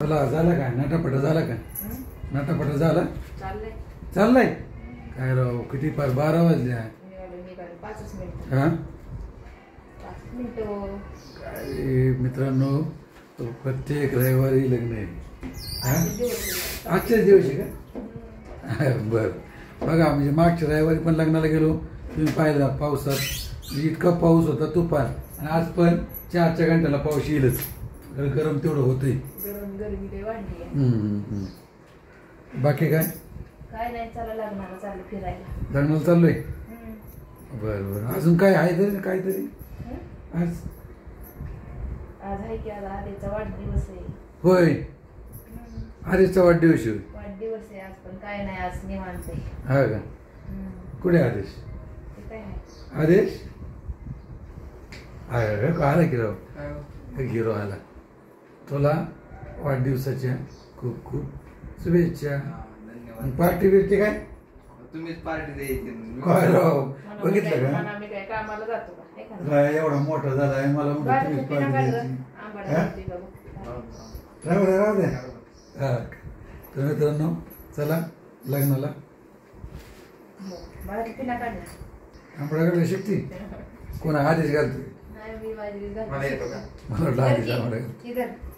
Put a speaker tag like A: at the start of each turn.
A: चला झाला काय नाटापटा झाला काय नाटापटा झाला चाललाय काय राव किती पार 12 वाजले आहे हा काय मित्रांनो प्रत्येक रविवारी लग्न आहे आजच्याच दिवशी का बर बघा म्हणजे मागच्या रविवारी पण लग्नाला गेलो तुम्ही पाहिलं पावसात इतका पाऊस होता तुफान आणि आज पण 4 घंट्याला पाऊस येईलच गरम तेवढं होतंय बाकी काय
B: नाही चला लग्नाला चालू फिरायला
A: लग्नाला चाललोय बरं बरं अजून काय आहे तरी काहीतरी आज
B: आहे की आज आधीचा वाढदिवस आहे
A: होय आदेशचा वाढदिवस होय
B: वाढदिवस आहे आज पण काय नाही आज निवांत आहे
A: हा का कुठे आदेश आदेश आला की राव हिरो आला तुला वाढदिवसाच्या खूप खूप शुभेच्छा पार्टी बिर्टी काय
C: तुम्हीच पार्टी द्यायची
A: काय राव बघितलं का
B: मी काय कामाला जातो का
A: काय एवढा मोठा झाला आहे मला म्हणतो तुम्हीच पार्टी द्यायची राहू द्या हा तर मित्रांनो चला लग्नाला आंबडा काढला शक्ती कोणा आधीच घालतोय
C: मला येतो का
A: मला वाटलं आधीच आंबडा घालतो